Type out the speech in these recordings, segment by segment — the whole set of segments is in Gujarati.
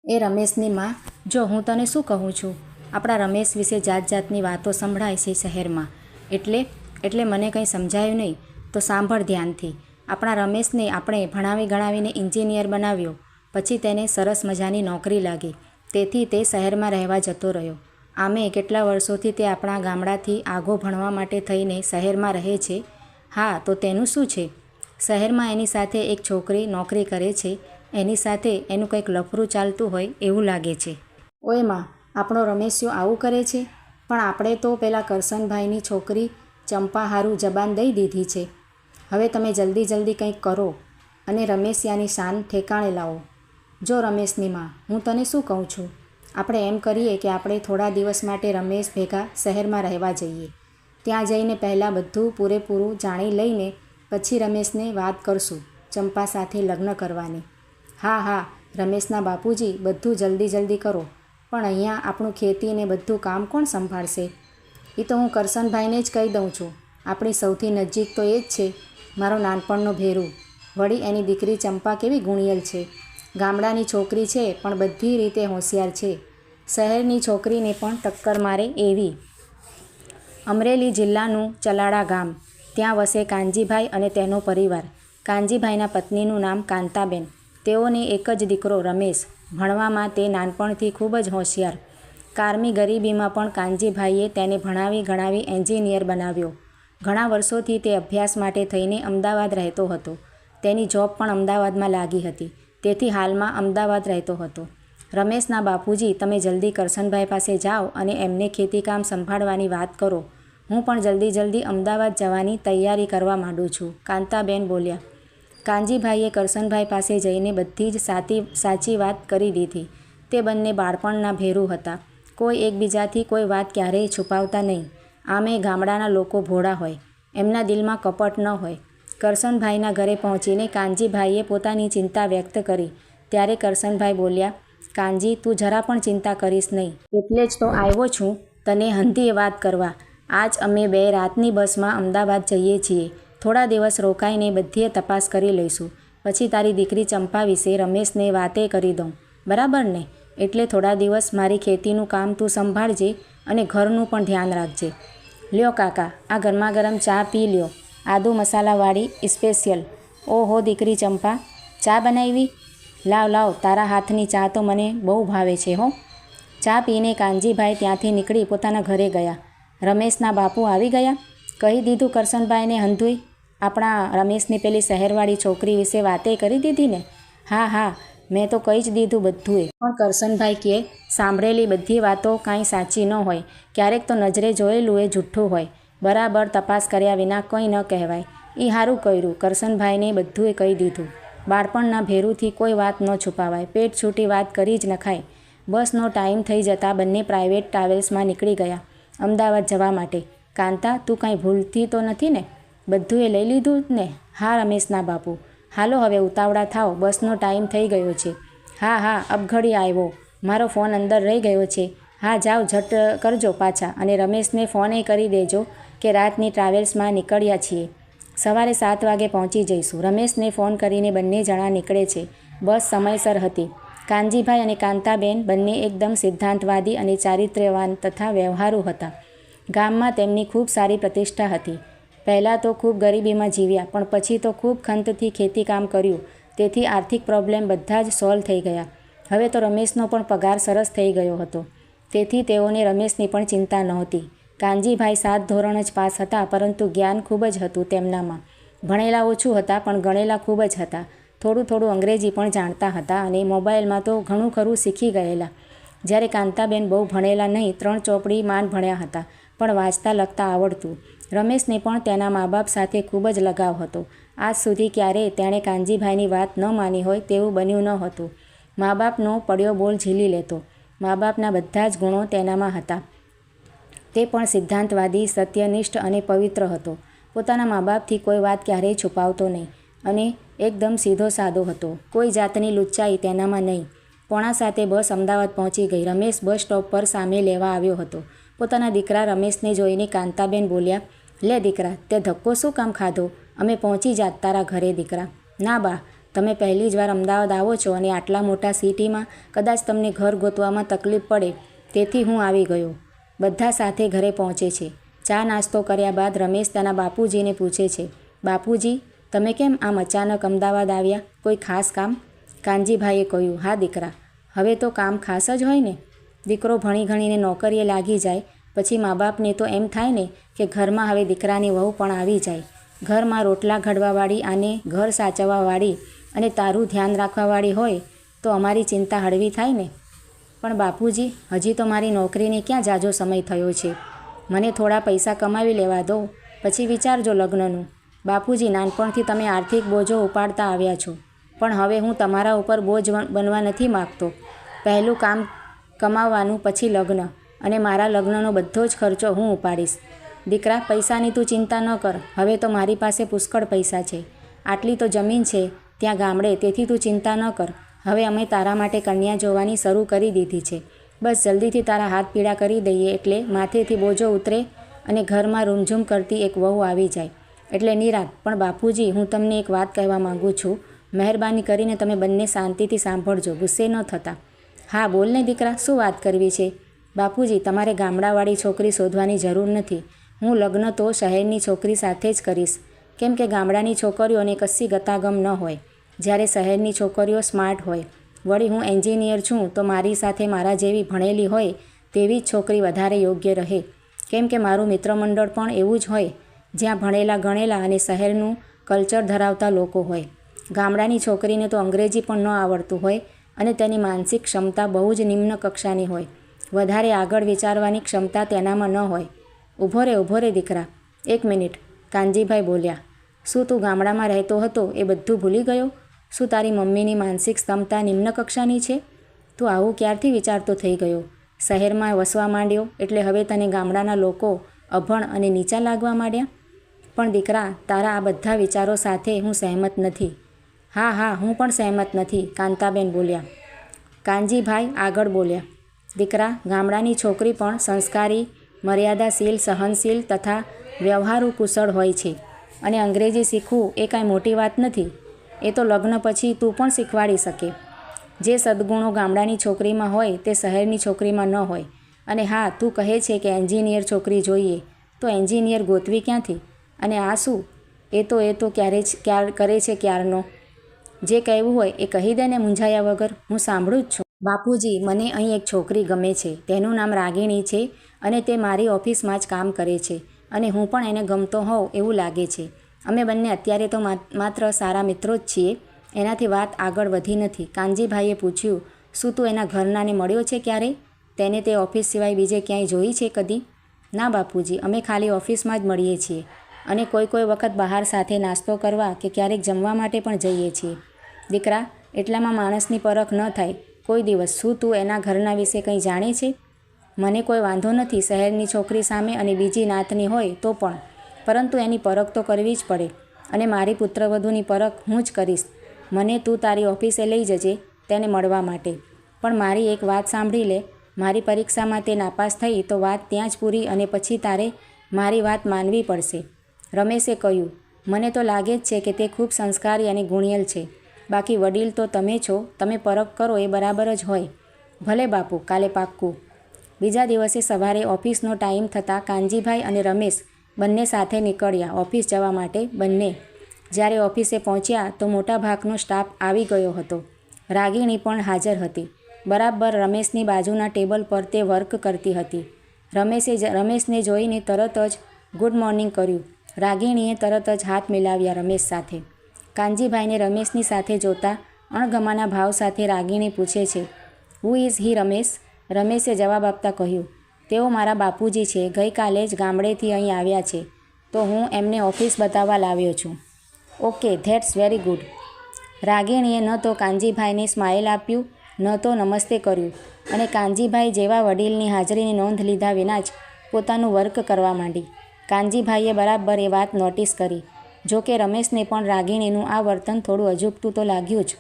એ રમેશની માં, જો હું તને શું કહું છું, આપણા રમેશ વિશે જાત જાતની વાતો સંભળાય છે શહેરમાં. એટલે મને કંઈ સમજાયું નહીં. તો સાંભળ ધ્યાનથી. આપણા રમેશને આપણે ભણાવી ગણાવીને એન્જિનિયર બનાવ્યો. પછી તેને સરસ મજાની નોકરી લાગી. તેથી તે શહેરમાં રહેવા જતો રહ્યો. આમે કેટલા વર્ષોથી તે આપણા ગામડાથી આગો ભણવા માટે થઈને શહેરમાં રહે છે. હા, તો તેનું શું છે? શહેરમાં એની સાથે એક છોકરી નોકરી કરે છે. એની સાથે એનું કંઈક લફરું ચાલતું હોય એવું લાગે છે. ઓય માં, આપણો રમેશિયો આવું કરે છે? પણ આપણે તો પેલા કરશનભાઈની છોકરી ચંપા હારું જબાન દઈ દીધી છે. હવે તમે જલ્દી કંઈક કરો અને રમેશિયાની શાન ઠેકાણે લાવો. જો રમેશની માં, હું તને શું કહું છું, આપણે એમ કરીએ કે આપણે થોડા દિવસ માટે રમેશ ભેગા શહેરમાં રહેવા જઈએ. ત્યાં જઈને પહેલાં બધું પૂરેપૂરું જાણી લઈને પછી રમેશને વાત કરશું ચંપા સાથે લગ્ન કરવાની. હા, રમેશના બાપુજી, બધું જલ્દી કરો. પણ અહીંયા આપણું ખેતી ને બધું કામ કોણ સંભાળશે? એ તો હું કરશનભાઈને જ કહી દઉં છું. આપણી સૌથી નજીક તો એ જ છે, મારો નાનપણનો ભેરું. વળી એની દીકરી ચંપા કેવી ગુણિયલ છે. ગામડાની છોકરી છે પણ બધી રીતે હોશિયાર છે. શહેરની છોકરીને પણ ટક્કર મારે એવી. અમરેલી જિલ્લાનું ચલાળા ગામ. ત્યાં વસે કાનજીભાઈ અને તેનો પરિવાર. કાનજીભાઈના પત્નીનું નામ કાંતાબેન. તેઓને એક જ દીકરો રમેશ. ભણવામાં તે નાનપણથી ખૂબ જ હોશિયાર. કારમી ગરીબીમાં પણ કાનજીભાઈએ તેને ભણાવી ગણાવી એન્જિનિયર બનાવ્યો. ઘણા વર્ષોથી તે અભ્યાસ માટે થઈને અમદાવાદ રહેતો હતો. તેની જોબ પણ અમદાવાદમાં લાગી હતી. તેથી હાલમાં અમદાવાદ રહેતો હતો. રમેશના બાપુજી, તમે જલ્દી કરશનભાઈ પાસે જાઓ અને એમને ખેતીકામ સંભાળવાની વાત કરો. હું પણ જલ્દી અમદાવાદ જવાની તૈયારી કરવા માંડું છું, કાંતાબેન બોલ્યા. કાનજીભાઈએ કરશનભાઈ પાસે જઈને બધી જ સાચી વાત કરી દીધી. તે બંને બાળપણના ભેરું હતા. કોઈ એકબીજાથી કોઈ વાત ક્યારેય છુપાવતા નહીં. આમે ગામડાના લોકો ભોળા હોય. એમના દિલમાં કપટ ન હોય. કરશનભાઈના ઘરે પહોંચીને કાનજીભાઈએ પોતાની ચિંતા વ્યક્ત કરી. ત્યારે કરશનભાઈ બોલ્યા, કાનજી, તું જરા પણ ચિંતા કરીશ નહીં. એટલે જ તો આવ્યો છું તને હંધીએ વાત કરવા. આજ અમે 2 રાતની બસમાં અમદાવાદ જઈએ છીએ. થોડા દિવસ રોકાઈને બધીએ તપાસ કરી લઈશું. પછી તારી દીકરી ચંપા વિશે રમેશને વાતે કરી દઉં. બરાબર ને? એટલે થોડા દિવસ મારી ખેતીનું કામ તું સંભાળજે અને ઘરનું પણ ધ્યાન રાખજે. લ્યો કાકા, આ ગરમાગરમ ચા પી લ્યો. આદુ મસાલાવાળી સ્પેશિયલ. ઓહો દીકરી ચંપા, ચા બનાવી? લાવ, તારા હાથની ચા તો મને બહુ ભાવે છે હો. ચા પીને કાનજીભાઈ ત્યાંથી નીકળી પોતાના ઘરે ગયા. રમેશના બાપુ આવી ગયા. કહી દીધું કરશનભાઈને હંધુય? આપણા રમેશની પેલી શહેરવાળી છોકરી વિશે વાતે કરી દીધી ને? હા, મેં તો કહી જ દીધું બધુંએ. પણ કરશનભાઈ કહે, સાંભળેલી બધી વાતો કાંઈ સાચી ન હોય. ક્યારેક તો નજરે જોયેલું એ જૂઠ્ઠું હોય. બરાબર તપાસ કર્યા વિના કંઈ ન કહેવાય. એ સારું કર્યું. કરશનભાઈને બધુંએ કહી દીધું. બાળપણના ભેરુથી કોઈ વાત ન છુપાવાય. પેટ છૂટી વાત કરી જ નખાય. બસનો ટાઈમ થઈ જતાં બંને પ્રાઇવેટ ટ્રાવેલ્સમાં નીકળી ગયા અમદાવાદ જવા માટે. કાંતા, તું કાંઈ ભૂલતી તો નથી ને? બધુંએ લઈ લીધું ને? હા રમેશના બાપુ. હાલો હવે ઉતાવળા થાવ, બસનો ટાઈમ થઈ ગયો છે. હા, અબઘડી આવ્યો. મારો ફોન અંદર રહી ગયો છે. હા, જાઓ ઝટ કરજો પાછા અને રમેશને ફોને કરી દેજો કે રાતની ટ્રાવેલ્સમાં નીકળ્યા છીએ. સવારે 7 વાગે પહોંચી જઈશું. રમેશને ફોન કરીને બંને જણા નીકળે છે. બસ સમયસર હતી. કાનજીભાઈ અને કાંતાબેન બંને એકદમ સિદ્ધાંતવાદી અને ચારિત્ર્યવાન તથા વ્યવહારુ હતા. ગામમાં તેમની ખૂબ સારી પ્રતિષ્ઠા હતી. પહેલાં તો ખૂબ ગરીબીમાં જીવ્યા, પણ પછી તો ખૂબ ખંતથી ખેતીકામ કર્યું. તેથી આર્થિક પ્રોબ્લેમ બધા જ સોલ્વ થઈ ગયા. હવે તો રમેશનો પણ પગાર સરસ થઈ ગયો હતો. તેથી તેઓને રમેશની પણ ચિંતા નહોતી. કાનજીભાઈ 7 ધોરણ જ પાસ હતા, પરંતુ જ્ઞાન ખૂબ જ હતું તેમનામાં. ભણેલા ઓછું હતા પણ ગણેલા ખૂબ જ હતા. થોડું અંગ્રેજી પણ જાણતા હતા અને મોબાઈલમાં તો ઘણું ખરું શીખી ગયેલા. જ્યારે કાંતાબેન બહુ ભણેલા નહીં, 3 ચોપડી માંડ ભણ્યા હતા, પણ વાંચતા લખતા આવડતું. રમેશને પણ તેના મા બાપ સાથે ખૂબ જ લગાવ હતો. આજ સુધી ક્યારેય તેણે કાનજીભાઈની વાત ન માની હોય તેવું બન્યું ન હતું. મા બાપનો પડ્યો બોલ ઝીલી લેતો. મા બાપના બધા જ ગુણો તેનામાં હતા. તે પણ સિદ્ધાંતવાદી, સત્યનિષ્ઠ અને પવિત્ર હતો. પોતાના મા બાપથી કોઈ વાત ક્યારેય છુપાવતો નહીં અને એકદમ સીધો સાદો હતો. કોઈ જાતની લુચ્ચાઈ તેનામાં નહીં. 6:45 બસ અમદાવાદ પહોંચી ગઈ. રમેશ બસ સ્ટોપ પર સામે લેવા આવ્યો હતો. પોતાના દીકરા રમેશને જોઈને કાંતાબેન બોલ્યા, લે દીકરા, તે ધક્કો શું કામ ખાધો? અમે પહોંચી જાત તારા ઘરે દીકરા. ના બા, તમે પહેલી જ વાર અમદાવાદ આવો છો અને આટલા મોટા સિટીમાં કદાચ તમને ઘર ગોતવામાં તકલીફ પડે, તેથી હું આવી ગયો. બધા સાથે ઘરે પહોંચે છે. ચા નાસ્તો કર્યા બાદ રમેશ તેના બાપુજીને પૂછે છે, બાપુજી, તમે કેમ આમ અચાનક અમદાવાદ આવ્યા? કોઈ ખાસ કામ? કાનજીભાઈએ કહ્યું, હા દીકરા, હવે તો કામ ખાસ જ હોય ને. દીકરો ભણી ગણીને નોકરીએ લાગી જાય પછી મા બાપને તો એમ થાય ને કે ઘરમાં હવે દીકરાની વહુ પણ આવી જાય. ઘરમાં રોટલા ઘડવાવાળી અને ઘર સાચવવાવાળી અને તારું ધ્યાન રાખવાવાળી હોય તો અમારી ચિંતા હળવી થાય ને. પણ બાપુજી, હજી તો મારી નોકરીને ક્યાં જાજો સમય થયો છે. મને થોડા પૈસા કમાવી લેવા દો, પછી વિચારજો લગ્નનું. બાપુજી, નાનપણથી તમે આર્થિક બોજો ઉપાડતા આવ્યા છો, પણ હવે હું તમારા ઉપર બોજ બનવા નથી માગતો. પહેલું કામ કમાવાનું, પછી લગ્ન, અને મારા લગ્નનો બધો જ ખર્ચો હું ઉપાડીશ. દીકરા, પૈસાની તું ચિંતા ન કર. હવે તો મારી પાસે પુષ્કળ પૈસા છે. આટલી તો જમીન છે ત્યાં ગામડે, તેથી તું ચિંતા ન કર. હવે અમે તારા માટે કન્યા જોવાની શરૂ કરી દીધી છે. બસ જલ્દીથી તારા હાથ પીળા કરી દઈએ એટલે માથેથી બોજો ઉતરે અને ઘરમાં રૂમઝૂમ કરતી એક વહુ આવી જાય એટલે નિરાંત. પણ બાપુજી, હું તમને એક વાત કહેવા માગું છું. મહેરબાની કરીને તમે બંને શાંતિથી સાંભળજો, ગુસ્સે ન થતા. હા બોલ ને દીકરા, શું વાત કરવી છે? બાપુજી, તમારે ગામડાવાળી છોકરી શોધવાની જરૂર નથી. હું લગ્ન તો શહેરની છોકરી સાથે જ કરીશ, કેમ કે ગામડાની છોકરીઓને કશી ગતાગમ ન હોય, જ્યારે શહેરની છોકરીઓ સ્માર્ટ હોય. વળી હું એન્જિનિયર છું તો મારી સાથે મારા જેવી ભણેલી હોય તેવી જ છોકરી વધારે યોગ્ય રહે, કેમ કે મારું મિત્રમંડળ પણ એવું જ હોય જ્યાં ભણેલા ગણેલા અને શહેરનું કલ્ચર ધરાવતા લોકો હોય. ગામડાની છોકરીને તો અંગ્રેજી પણ ન આવડતું હોય અને તેની માનસિક ક્ષમતા બહુ જ નિમ્ન કક્ષાની હોય. વધારે આગળ વિચારવાની ક્ષમતા તેનામાં ન હોય. ઊભો રે દીકરા, 1 મિનિટ. કાનજીભાઈ બોલ્યા, શું તું ગામડામાં રહેતો હતો એ બધું ભૂલી ગયો? શું તારી મમ્મીની માનસિક ક્ષમતા નિમ્ન કક્ષાની છે? તું આવું ક્યારથી વિચારતો થઈ ગયો? શહેરમાં વસવા માંડ્યો એટલે હવે તને ગામડાના લોકો અભણ અને નીચા લાગવા માંડ્યા? પણ દીકરા, તારા આ બધા વિચારો સાથે હું સહેમત નથી. હા, હું પણ સહેમત નથી, કાંતાબેન બોલ્યા. કાનજીભાઈ આગળ બોલ્યા, દીકરા, ગામડાની છોકરી પણ સંસ્કારી, મર્યાદાશીલ, સહનશીલ તથા વ્યવહારુ કુશળ હોય છે. અને અંગ્રેજી શીખવું એ કાંઈ મોટી વાત નથી. એ તો લગ્ન પછી તું પણ શીખવાડી શકે. જે સદ્ગુણો ગામડાની છોકરીમાં હોય તે શહેરની છોકરીમાં ન હોય. અને હા, તું કહે છે કે એન્જિનિયર છોકરી જોઈએ, તો એન્જિનિયર ગોતવી ક્યાંથી? અને આ શું? એ તો કરે છે ક્યારનો. જે કહેવું હોય એ કહી દે ને મૂંઝાયા વગર, હું સાંભળું જ છું. બાપુજી, મને અહીં એક છોકરી ગમે છે. તેનું નામ રાગિણી છે અને તે મારી ઓફિસમાં જ કામ કરે છે અને હું પણ એને ગમતો હોઉં એવું લાગે છે. અમે બંને અત્યારે તો માત્ર સારા મિત્રો જ છીએ. એનાથી વાત આગળ વધી નથી. કાનજીભાઈએ પૂછ્યું, શું તું એના ઘરનાને મળ્યો છે ક્યારે? તેને તે ઓફિસ સિવાય બીજે ક્યાંય જોઈ છે કદી? ના બાપુજી, અમે ખાલી ઓફિસમાં જ મળીએ છીએ અને કોઈ વખત બહાર સાથે નાસ્તો કરવા કે ક્યારેક જમવા માટે પણ જઈએ છીએ. દીકરા, એટલામાં માણસની પરખ ન થાય કોઈ દિવસ. શું તું એના ઘરના વિશે કંઈ જાણે છે? મને કોઈ વાંધો નથી શહેરની છોકરી સામે અને બીજી નાતની હોય તો પણ, પરંતુ એની પરખ તો કરવી જ પડે અને મારી પુત્રવધૂની પરખ હું જ કરીશ. મને તું તારી ઓફિસે લઈ જજે તેને મળવા માટે. પણ મારી એક વાત સાંભળી લે. મારી પરીક્ષામાં તે નાપાસ થઈ તો વાત ત્યાં જ પૂરી અને પછી તારે મારી વાત માનવી પડશે. રમેશે કહ્યું, મને તો લાગે જ છે કે તે ખૂબ સંસ્કારી અને ગુણિયલ છે. બાકી વડીલ તો તમે છો, તમે પરખ કરો એ બરાબર જ હોય. ભલે બાપુ, કાલે પાક્કું. બીજા દિવસે સવારે ઓફિસનો ટાઈમ થતાં કાનજીભાઈ અને રમેશ બંને સાથે નીકળ્યા ઓફિસ જવા માટે. બંને જ્યારે ઓફિસે પહોંચ્યા તો મોટા ભાગનો સ્ટાફ આવી ગયો હતો. રાગિણી પણ હાજર હતી. બરાબર રમેશની બાજુના ટેબલ પર તે વર્ક કરતી હતી. રમેશને જોઈને તરત જ ગુડ મોર્નિંગ કર્યું. રાગિણીએ તરત જ હાથ મિલાવ્યા રમેશ સાથે. કાનજીભાઈને રમેશની સાથે જોતા અણગમાના ભાવ સાથે રાગિણી પૂછે છે, હુ ઇઝ હી રમેશ? રમેશે જવાબ આપતા કહ્યું, તેઓ મારા બાપુજી છે. ગઈકાલે જ ગામડેથી અહીં આવ્યા છે તો હું એમને ઓફિસ બતાવવા લાવ્યો છું. Okay, that's very good. રાગિણીએ ન તો કાનજીભાઈને સ્માઇલ આપ્યું ન તો નમસ્તે કર્યું અને કાનજીભાઈ જેવા વડીલની હાજરીની નોંધ લીધા વિના જ પોતાનું વર્ક કરવા માંડી. કાનજીભાઈએ બરાબર એ વાત નોટિસ કરી. જો કે રમેશને પણ રાગિણીનું આ વર્તન થોડું અજુગતું તો લાગ્યું જ.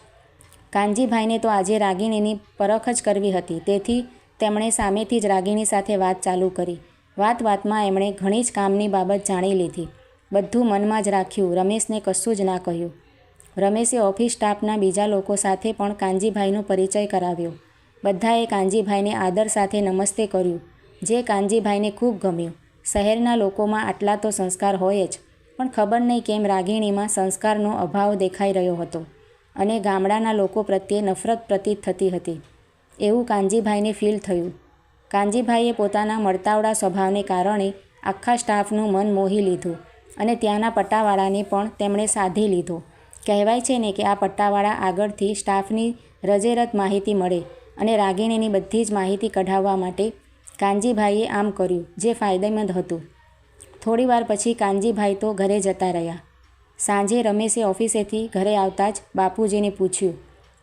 કાનજીભાઈને તો આજે રાગિણીની પરખ જ કરવી હતી, તેથી તેમણે સામેથી જ રાગિણી સાથે વાત ચાલુ કરી. વાતમાં એમણે ઘણી જ કામની બાબત જાણી લીધી. બધું મનમાં જ રાખ્યું. રમેશને કશું જ ના કહ્યું. રમેશે ઓફિસ સ્ટાફના બીજા લોકો સાથે પણ કાનજીભાઈનો પરિચય કરાવ્યો. બધાએ કાનજીભાઈને આદર સાથે નમસ્તે કર્યું, જે કાનજીભાઈને ખૂબ ગમ્યું. શહેરના લોકોમાં આટલા તો સંસ્કાર હોય જ, પણ ખબર નહીં કેમ રાગિણીમાં સંસ્કારનો અભાવ દેખાઈ રહ્યો હતો અને ગામડાના લોકો પ્રત્યે નફરત પ્રતીત થતી હતી, એવું કાનજીભાઈને ફીલ થયું. કાનજીભાઈએ પોતાના મળતાવડા સ્વભાવને કારણે આખા સ્ટાફનું મન મોહી લીધું અને ત્યાંના પટ્ટાવાળાને પણ તેમણે સાધી લીધો. કહેવાય છે ને કે આ પટ્ટાવાળા આગળથી સ્ટાફની રજેરત માહિતી મળે અને રાગિણીની બધી જ માહિતી કઢાવવા માટે કાનજીભાઈએ આમ કર્યું, જે ફાયદેમંદ હતું. થોડીવાર પછી કાનજીભાઈ તો ઘરે જતા રહ્યા. સાંજે રમેશે ઓફિસેથી ઘરે આવતા જ બાપુજીને પૂછ્યું,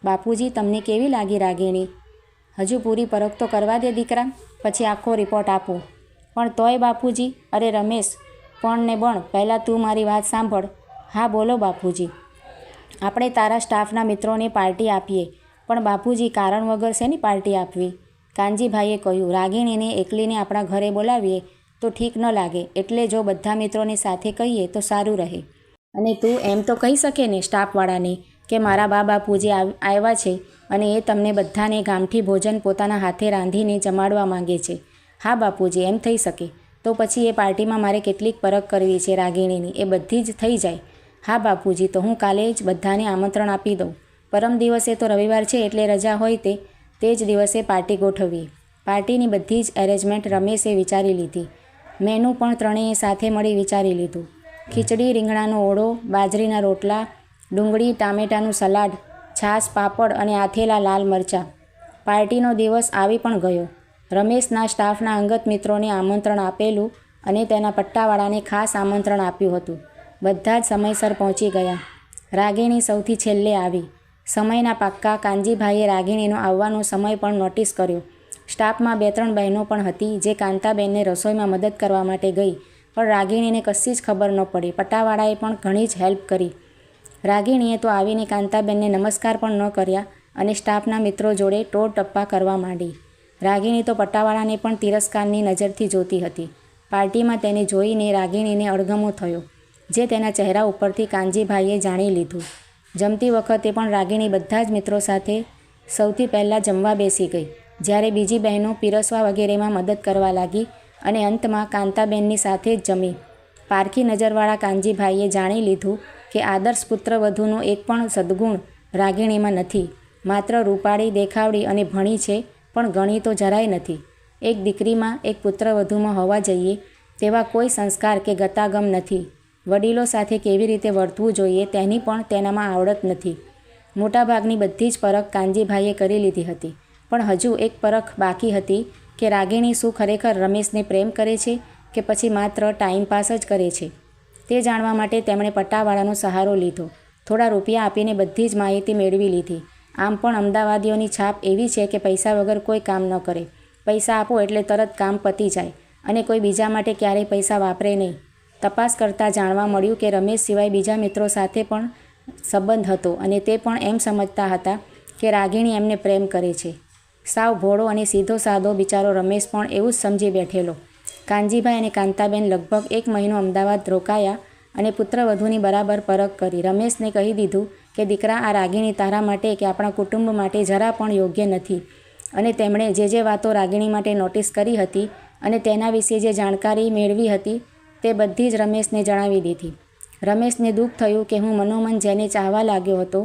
બાપુજી તમને કેવી લાગી રાગિણી? હજુ પૂરી પરખ તો કરવા દે દીકરા, પછી આખો રિપોર્ટ આપો. પણ તોય બાપુજી. અરે રમેશ, પણ ને બણ, પહેલાં તું મારી વાત સાંભળ. હા બોલો બાપુજી. આપણે તારા સ્ટાફના મિત્રોને પાર્ટી આપીએ. પણ બાપુજી, કારણ વગર શેની પાર્ટી આપવી? કાનજીભાઈએ કહ્યું, રાગિણીને એકલીને આપણા ઘરે બોલાવીએ તો ઠીક ન લાગે, એટલે જો બધા મિત્રોને સાથે કહીએ તો સારું રહે. અને તું એમ તો કહી શકે ને સ્ટાફવાળાને કે મારા બા બાપુજી આવ્યા છે અને એ તમને બધાને ગામઠી ભોજન પોતાના હાથે રાંધીને જમાડવા માંગે છે. હા બાપુજી, એમ થઈ શકે. તો પછી એ પાર્ટીમાં મારે કેટલીક પરખ કરવી છે રાગિણીની, એ બધી જ થઈ જાય. હા બાપુજી, તો હું કાલે જ બધાને આમંત્રણ આપી દઉં. પરમ દિવસે તો રવિવાર છે એટલે રજા હોય તે જ દિવસે પાર્ટી ગોઠવીએ. પાર્ટીની બધી જ એરેન્જમેન્ટ રમેશે વિચારી લીધી. મેનુ પણ ત્રણેય સાથે મળી વિચારી લીધું. ખીચડી, રીંગણાનો ઓળો, બાજરીના રોટલા, ડુંગળી ટામેટાનું સલાડ, છાશ, પાપડ અને આથેલા લાલ મરચાં. પાર્ટીનો દિવસ આવી પણ ગયો. રમેશના સ્ટાફના અંગત મિત્રોને આમંત્રણ આપેલું અને તેના પટ્ટાવાળાને ખાસ આમંત્રણ આપ્યું હતું. બધા જ સમયસર પહોંચી ગયા. રાગિણી સૌથી છેલ્લે આવી. સમયના પાક્કા કાનજીભાઈએ રાગિણીનો આવવાનો સમય પણ નોટિસ કર્યો. સ્ટાફમાં 2-3 બહેનો પણ હતી જે કાંતાબેનને રસોઈમાં મદદ કરવા માટે ગઈ, પણ રાગિણીને કશી જ ખબર ન પડી. પટ્ટાવાળાએ પણ ઘણી જ હેલ્પ કરી. રાગિણીએ તો આવીને કાંતાબેનને નમસ્કાર પણ ન કર્યા અને સ્ટાફના મિત્રો જોડે ટોળ ટપ્પા કરવા માંડી. રાગિણી તો પટ્ટાવાળાને પણ તિરસ્કારની નજરથી જોતી હતી. પાર્ટીમાં તેને જોઈને રાગિણીને અણગમો થયો, જે તેના ચહેરા ઉપરથી કાનજીભાઈએ જાણી લીધું. જમતી વખતે પણ રાગિણી બધા જ મિત્રો સાથે સૌથી પહેલાં જમવા બેસી ગઈ, જ્યારે બીજી બહેનો પીરસવા વગેરેમાં મદદ કરવા લાગી અને અંતમાં કાંતાબેનની સાથે જ જમી. પારખી નજરવાળા કાનજીભાઈએ જાણી લીધું કે આદર્શ પુત્રવધૂનો એક પણ સદ્ગુણ રાગિણીમાં નથી. માત્ર રૂપાળી, દેખાવડી અને ભણી છે, પણ ગણી તો જરાય નથી. એક દીકરીમાં, એક પુત્રવધૂમાં હોવા જોઈએ તેવા કોઈ સંસ્કાર કે ગતાગમ નથી. વડીલો સાથે કેવી રીતે વર્તવું જોઈએ તેની પણ તેનામાં આવડત નથી. મોટાભાગની બધી જ પરખ કાનજીભાઈએ કરી લીધી હતી, પણ હજુ એક પરખ બાકી હતી કે રાગિણી શું ખરેખર રમેશને પ્રેમ કરે છે કે પછી માત્ર ટાઈમપાસ જ કરે છે. તે જાણવા માટે તેમણે પટ્ટાવાળાનો સહારો લીધો. થોડા રૂપિયા આપીને બધી જ માહિતી મેળવી લીધી. આમ પણ અમદાવાદીઓની છાપ એવી છે કે પૈસા વગર કોઈ કામ ન કરે. પૈસા આપો એટલે તરત કામ પતી જાય અને કોઈ બીજા માટે ક્યારેય પૈસા વાપરે નહીં. તપાસ કરતાં જાણવા મળ્યું કે રમેશ સિવાય બીજા મિત્રો સાથે પણ સંબંધ હતો અને તે પણ એમ સમજતા હતા કે રાગિણી એમને પ્રેમ કરે છે. સાવ ભોળો અને સીધો સાધો બિચારો રમેશ પણ એવું જ સમજી બેઠેલો. કાનજીભાઈ અને કાંતાબેન લગભગ 1 મહિનો અમદાવાદ રોકાયા અને પુત્રવધૂની બરાબર પરખ કરી. રમેશને કહી દીધું કે દીકરા, આ રાગિણી તારા માટે કે આપણા કુટુંબ માટે જરા પણ યોગ્ય નથી. અને તેમણે જે વાતો રાગિણી માટે નોટિસ કરી હતી અને તેના વિશે જે જાણકારી મેળવી હતી તે બધી જ રમેશને જણાવી દીધી. રમેશને દુઃખ થયું કે હું મનોમન જેને ચાહવા લાગ્યો હતો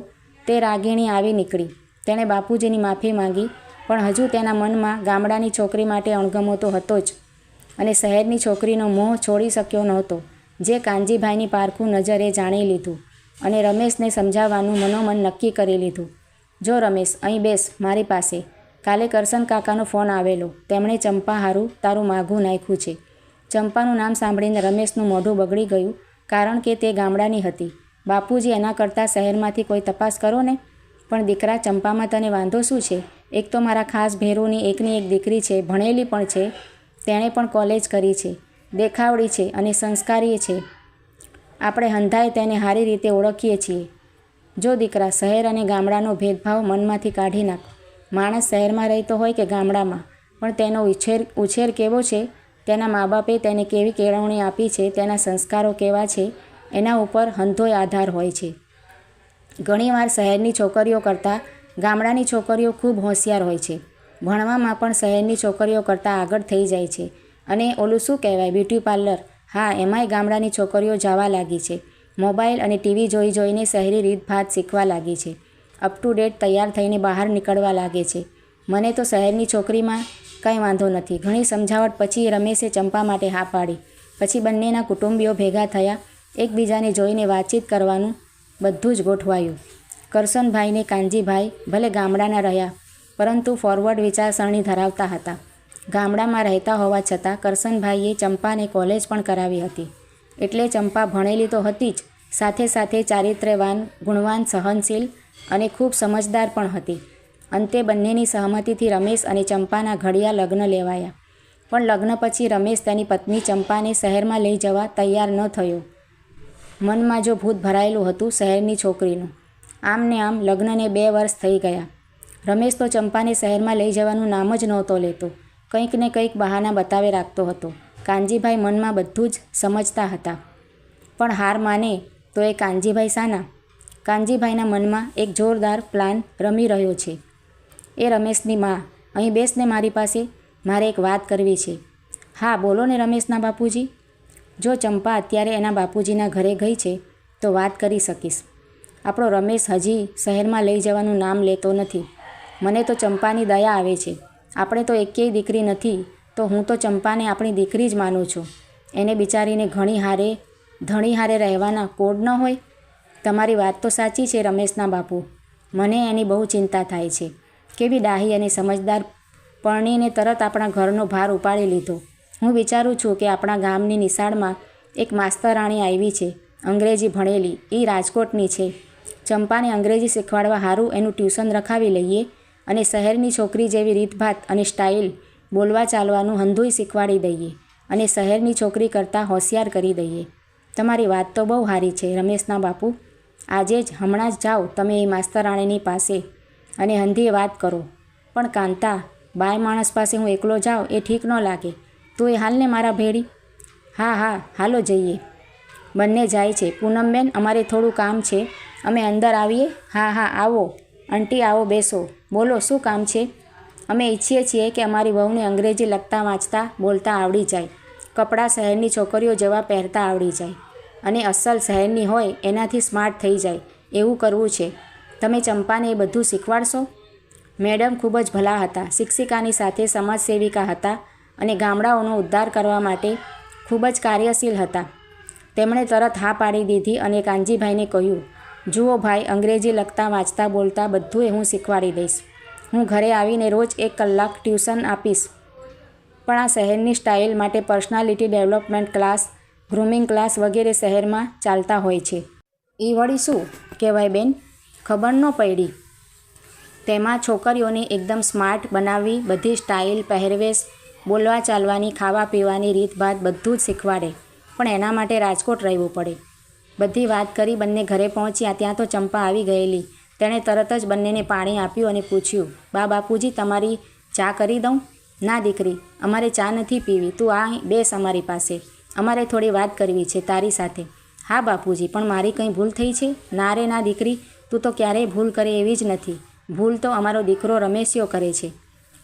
તે રાગિણી આવી નીકળી. તેણે બાપુજીની માફી માંગી, પણ હજુ તેના મનમાં ગામડાની છોકરી માટે અણગમો તો હતો જ અને શહેરની છોકરીનો મોહ છોડી શક્યો નહોતો, જે કાનજીભાઈની પારખું નજરે જાણી લીધું અને રમેશને સમજાવવાનું મનોમન નક્કી કરી લીધું. જો રમેશ, અહીં બેસ મારી પાસે. કાલે કરશન કાકાનો ફોન આવેલો. તેમણે ચંપા હારું તારું માઘું નાખ્યું છે. ચંપાનું નામ સાંભળીને રમેશનું મોઢું બગડી ગયું, કારણ કે તે ગામડાની હતી. બાપુજી, એના કરતાં શહેરમાંથી કોઈ તપાસ કરો ને. પણ દીકરા, ચંપામાં તને વાંધો શું છે? એક તો મારા ખાસ ભેરુની એકની એક દીકરી છે, ભણેલી પણ છે, તેણે પણ કોલેજ કરી છે, દેખાવડી છે અને સંસ્કારી છે. આપણે હંધાય તેને સારી રીતે ઓળખીએ છીએ. જો દીકરા, શહેર અને ગામડાનો ભેદભાવ મનમાંથી કાઢી નાખ. માણસ શહેરમાં રહેતો હોય કે ગામડામાં, પણ તેનો ઉછેર કેવો છે, તેના મા બાપે તેને કેવી કેળવણી આપી છે, તેના સંસ્કારો કેવા છે, એના ઉપર હંધોય આધાર હોય છે. ઘણીવાર શહેરની છોકરીઓ કરતાં ગામડાની છોકરીઓ ખૂબ હોશિયાર હોય છે. ભણવામાં પણ શહેરની છોકરીઓ કરતાં આગળ થઈ જાય છે. અને ઓલું શું કહેવાય, બ્યુટી પાર્લર, હા એમાંય ગામડાની છોકરીઓ જવા લાગી છે. મોબાઈલ અને ટીવી જોઈ જોઈને શહેરી રીતભાત શીખવા લાગી છે. અપ ટુ ડેટ તૈયાર થઈને બહાર નીકળવા લાગે છે. મને તો શહેરની છોકરીમાં કંઈ વાંધો નથી. ઘણી સમજાવટ પછી રમેશે ચંપા માટે હા પાડી. પછી બંનેના કુટુંબીઓ ભેગા થયા. એકબીજાને જોઈને વાતચીત કરવાનું બધું જ ગોઠવાયું. કરશનભાઈને કાનજીભાઈ ભલે ગામડાના રહ્યા, પરંતુ ફોરવર્ડ વિચારસરણી ધરાવતા હતા. ગામડામાં રહેતા હોવા છતાં કરશનભાઈએ ચંપાને કોલેજ પણ કરાવી હતી. એટલે ચંપા ભણેલી તો હતી જ, સાથે સાથે ચારિત્ર્યવાન, ગુણવાન, સહનશીલ અને ખૂબ સમજદાર પણ હતી. અંતે બંનેની સહમતિથી રમેશ અને ચંપાના ઘડિયા લગ્ન લેવાયા. પણ લગ્ન પછી રમેશ તેની પત્ની ચંપાને શહેરમાં લઈ જવા તૈયાર ન થયો. મનમાં જો ભૂત ભરાયેલું હતું શહેરની છોકરીનું. આમ ને આમ લગ્નને 2 વર્ષ થઈ ગયા. રમેશ તો ચંપાને શહેરમાં લઈ જવાનું નામ જ નહોતો લેતો. કંઈક ને કંઈક બહાના બતાવે રાખતો હતો. કાનજીભાઈ મનમાં બધું જ સમજતા હતા, પણ હાર માને તો એ કાનજીભાઈ શાના? કાનજીભાઈના મનમાં એક જોરદાર પ્લાન રમી રહ્યો છે. એ રમેશની માં, અહીં બેસને મારી પાસે, મારે એક વાત કરવી છે. હા બોલો ને રમેશના બાપુજી. જો ચંપા અત્યારે એના બાપુજીના ઘરે ગઈ છે તો વાત કરી શકીશ. આપણો રમેશ હજી શહેરમાં લઈ જવાનું નામ લેતો નથી. મને તો ચંપાની દયા આવે છે. આપણે તો એકેય દીકરી નથી, તો હું તો ચંપાને આપણી દીકરી જ માનું છું. એને બિચારીને ધણી હારે રહેવાના કોડ ન હોય. તમારી વાત તો સાચી છે રમેશના બાપુ. મને એની બહુ ચિંતા થાય છે. કેવી ડાહી અને સમજદાર, પરણીને તરત આપણા ઘરનો ભાર ઉપાડી લીધો. હું વિચારું છું કે આપણા ગામની નિશાળમાં એક માસ્તરાણી આવી છે, અંગ્રેજી ભણેલી, એ રાજકોટની છે. ચંપાને અંગ્રેજી શીખવાડવા સારું એનું ટ્યુશન રખાવી લઈએ અને શહેરની છોકરી જેવી રીતભાત અને સ્ટાઇલ, બોલવા ચાલવાનું હંધુય શીખવાડી દઈએ અને શહેરની છોકરી કરતાં હોશિયાર કરી દઈએ. તમારી વાત તો બહુ સારી છે રમેશના બાપુ. આજે જ હમણાં જ જાઓ તમે એ માસ્તરાણીની પાસે અને હંધીએ વાત કરો. પણ કાંતા, બાય માણસ પાસે હું એકલો જાઉં એ ઠીક ન લાગે. તું એ હાલને મારા ભેળી. હા હાલો જઈએ. બંને જાય છે. પૂનમબેન, અમારે થોડું કામ છે, અમે અંદર આવીએ? હા આવો આંટી, આવો બેસો. બોલો શું કામ છે? અમે ઈચ્છીએ છીએ કે અમારી વહુને અંગ્રેજી લખતા વાંચતા બોલતા આવડી જાય, કપડાં શહેરની છોકરીઓ જેવા પહેરતા આવડી જાય અને અસલ શહેરની હોય એનાથી સ્માર્ટ થઈ જાય, એવું કરવું છે. તમે ચંપાને એ બધું શીખવાડશો? મેડમ ખૂબ જ ભલા હતા. શિક્ષિકાની સાથે સમાજસેવિકા હતા અને ગામડાઓનો ઉદ્ધાર કરવા માટે ખૂબ જ કાર્યશીલ હતા. તેમણે તરત હા પાડી દીધી અને કાનજીભાઈને કહ્યું, જુઓ ભાઈ, અંગ્રેજી લખતા વાંચતા બોલતા બધું એ હું શીખવાડી દઈશ. હું ઘરે આવીને રોજ 1 કલાક ટ્યુશન આપીશ. પણ આ શહેરની સ્ટાઇલ માટે personality development class, grooming class વગેરે શહેરમાં ચાલતા હોય છે. એ વળી શું કહેવાય બેન? ખબર ન પડી. તેમાં છોકરીઓને એકદમ સ્માર્ટ બનાવવી, બધી સ્ટાઇલ, પહેરવેશ, બોલવા ચાલવાની, ખાવા પીવાની રીતભાત બધું જ શીખવાડે. પણ એના માટે રાજકોટ રહેવું પડે. બધી વાત કરી બંને ઘરે પહોંચ્યા ત્યાં તો ચંપા આવી ગયેલી. તેણે તરત જ બંનેને પાણી આપ્યું અને પૂછ્યું, બા બાપુજી તમારી ચા કરી દઉં? ના દીકરી, અમારે ચા નથી પીવી, તું આ બેસ અમારી પાસે, અમારે થોડી વાત કરવી છે તારી સાથે. હા બાપુજી, પણ મારી કંઈ ભૂલ થઈ છે? ના રે ના દીકરી, તું તો ક્યારેય ભૂલ કરે એવી જ નથી. ભૂલ તો અમારો દીકરો રમેશિયો કરે છે.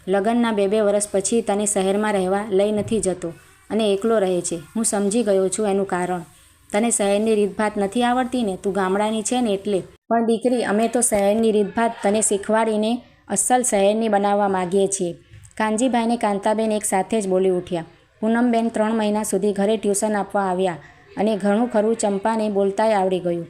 લગ્નના 2 વર્ષ પછી તને શહેરમાં રહેવા લઈ નથી જતો અને એકલો રહે છે. હું સમજી ગયો છું એનું કારણ. તને શહેરની રીતભાત નથી આવડતી ને, તું ગામડાની છે ને એટલે. પણ દીકરી, અમે તો શહેરની રીતભાત તને શીખવાડીને અસલ શહેરની બનાવવા માગીએ છીએ. કાનજીભાઈને કાંતાબેન એક સાથે જ બોલી ઉઠ્યા. પૂનમબેન 3 મહિના સુધી ઘરે ટ્યુશન આપવા આવ્યા અને ઘણું ખરું ચંપાને બોલતાય આવડી ગયું.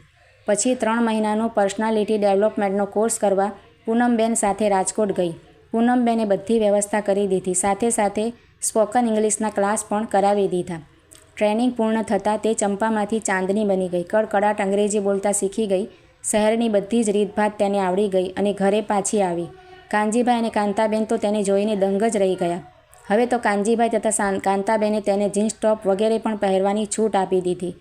પછી 3 મહિનાનો પર્સનાલિટી ડેવલપમેન્ટનો કોર્સ કરવા પૂનમબેન સાથે રાજકોટ ગઈ. પૂનમબેને બધી વ્યવસ્થા કરી દીધી. સાથે સાથે સ્પોકન ઇંગ્લિશના ક્લાસ પણ કરાવી દીધા. ટ્રેનિંગ પૂર્ણ થતાં તે ચંપામાંથી ચાંદની બની ગઈ. કડકડાટ અંગ્રેજી બોલતા શીખી ગઈ. શહેરની બધી જ રીતભાત તેને આવડી ગઈ અને ઘરે પાછી આવી. કાનજીભાઈ અને કાંતાબેન તો તેને જોઈને દંગ જ રહી ગયા. હવે તો કાનજીભાઈ તથા કાંતાબેને તેને જીન્સ ટોપ વગેરે પણ પહેરવાની છૂટ આપી દીધી.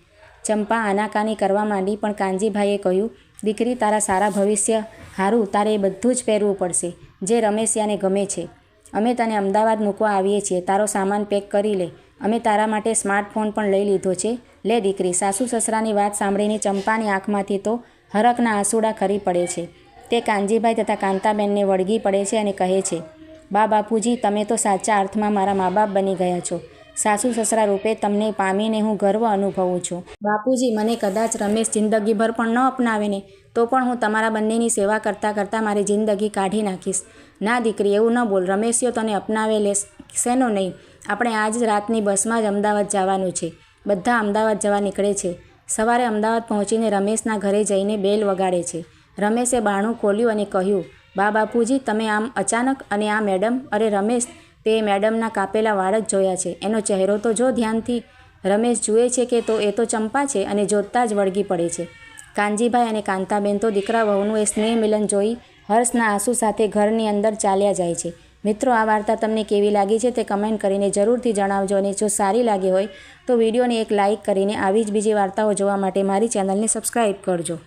ચંપા આનાકાની કરવા માંડી, પણ કાનજીભાઈએ કહ્યું, દીકરી, તારા સારા ભવિષ્ય હારું તારે એ બધું જ પહેરવું પડશે જે રમેશિયાને ગમે છે. અમે તને અમદાવાદ મૂકવા આવીએ છીએ. તારો સામાન પેક કરી લે. અમે તારા માટે સ્માર્ટફોન પણ લઈ લીધો છે. લે દીકરી. સાસુ સસરાની વાત સાંભળીને ચંપાની આંખમાંથી તો હરખના આંસુડા ખરી પડે છે. તે કાનજીભાઈ તથા કાંતાબેનને વળગી પડે છે અને કહે છે, બા બાપુજી, તમે તો સાચા અર્થમાં મારા મા બાપ બની ગયા છો. સાસુ સસરા રૂપે તમને પામીને હું ગર્વ અનુભવું છું. બાપુજી, મને કદાચ રમેશ જિંદગીભર પણ ન અપનાવે ને તો પણ હું તમારા બંનેની સેવા કરતાં કરતાં મારી જિંદગી કાઢી નાખીશ. ના દીકરી, એવું ન બોલ. રમેશિયો તને અપનાવે શેનો નહીં. આપણે આજ જ રાતની બસમાં જ અમદાવાદ જવાનું છે. બધા અમદાવાદ જવા નીકળે છે. સવારે અમદાવાદ પહોંચીને રમેશના ઘરે જઈને બેલ વગાડે છે. રમેશે બારણું ખોલ્યું અને કહ્યું, બા બાપુજી, તમે આમ અચાનક? અને આ મેડમ? અરે રમેશ, તે મેડમના કાપેલા વાળ જ જોયા છે. એનો ચહેરો તો જો ધ્યાનથી. રમેશ જુએ છે કે એ તો ચંપા છે અને જોતાં જ વળગી પડે છે. કાનજીભાઈ અને કાંતાબેન તો દીકરા વહુનું એ સ્નેહ મિલન જોઈ હર્ષના આંસુ સાથે ઘરની અંદર ચાલ્યા જાય છે. મિત્રો, આ વાર્તા તમને કેવી લાગી છે તે કમેન્ટ કરીને જરૂરથી જણાવજો. અને જો સારી લાગી હોય તો વિડીયોને એક લાઇક કરીને આવી જ બીજી વાર્તાઓ જોવા માટે મારી ચેનલને સબસ્ક્રાઈબ કરજો.